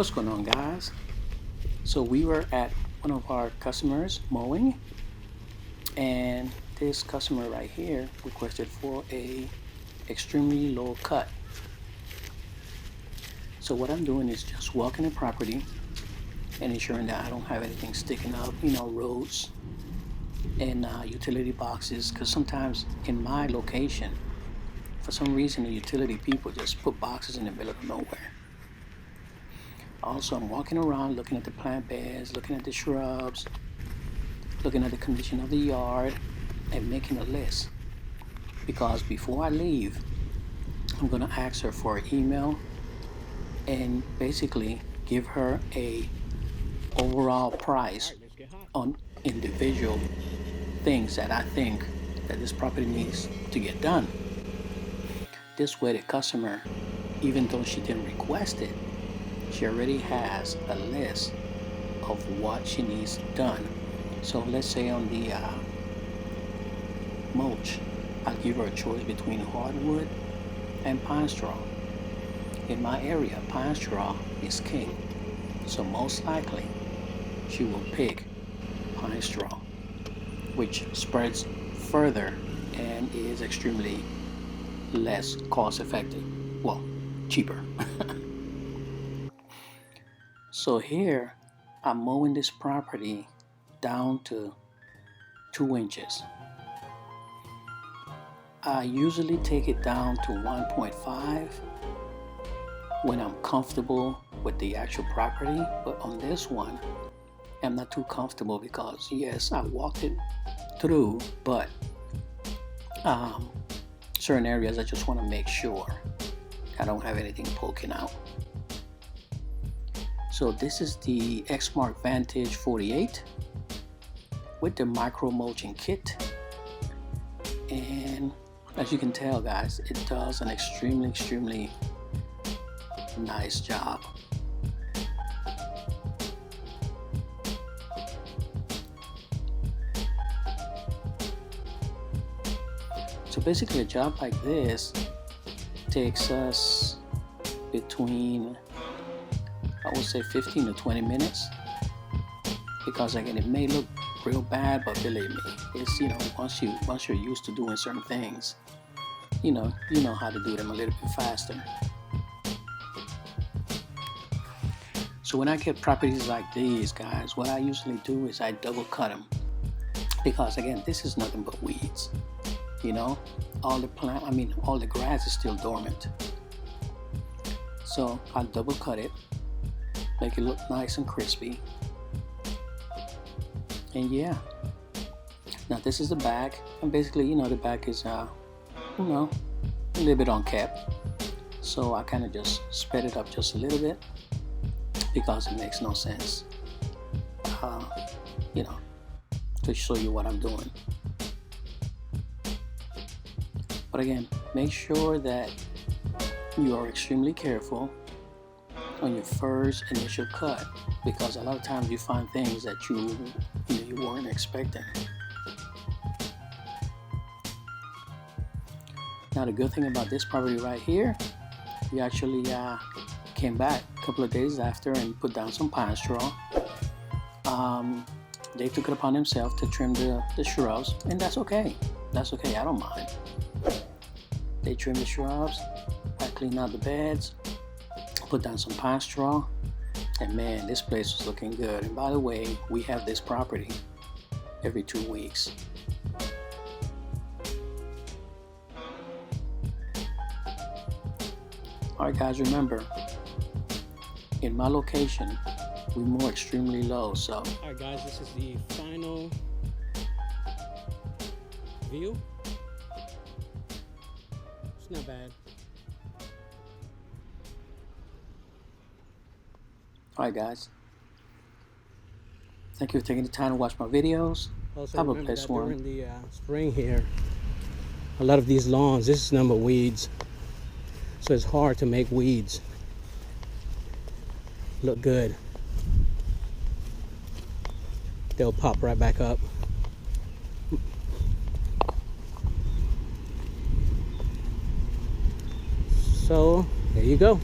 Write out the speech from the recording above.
What's going on, guys? So we were at one of our customers mowing, and this customer right here requested for a extremely low cut. So what I'm doing is just walking the property and ensuring that I don't have anything sticking up, roads and utility boxes, because sometimes in my location, for some reason, the utility people just put boxes in the middle of nowhere. Also, I'm walking around looking at the plant beds, looking at the shrubs, looking at the condition of the yard, and making a list. Because before I leave, I'm going to ask her for an email and basically give her a overall price on individual things that I think that this property needs to get done. This way the customer, even though she didn't request it, she already has a list of what she needs done. So let's say on the mulch, I'll give her a choice between hardwood and pine straw. In my area, pine straw is king. So most likely, she will pick pine straw, which spreads further and is extremely less cost effective. Well, cheaper. So here, I'm mowing this property down to 2 inches. I usually take it down to 1.5 when I'm comfortable with the actual property, but on this one, I'm not too comfortable because yes, I walked it through, but certain areas I just want to make sure I don't have anything poking out. So this is the Exmark Vantage 48 with the micro mulching kit, and as you can tell, guys, it does an extremely nice job. So basically a job like this takes us between, I would say, 15 to 20 minutes, because again, it may look real bad, but believe me, it's, once you're used to doing certain things, you know how to do them a little bit faster. So when I get properties like these, guys, what I usually do is I double cut them, because again, this is nothing but weeds. All the grass is still dormant. So I double cut it, make it look nice and crispy. And yeah, now this is the back, and basically, the back is, a little bit unkept. So I kind of just sped it up just a little bit, because it makes no sense, to show you what I'm doing. But again, make sure that you are extremely careful on your first initial cut, because a lot of times you find things that you weren't expecting. Now the good thing about this property right here, we actually came back a couple of days after and put down some pine straw. They took it upon themselves to trim the shrubs, and that's okay. That's okay, I don't mind. They trimmed the shrubs, I cleaned out the beds, put down some pine straw, and man, this place was looking good. And by the way, we have this property every 2 weeks. Alright guys, remember, in my location, we mow extremely low, so. Alright guys, this is the final view. It's not bad. Alright guys, thank you for taking the time to watch my videos. Also, have a blessed one. During the spring here, a lot of these lawns, this is number weeds, so it's hard to make weeds look good. They'll pop right back up. So there you go.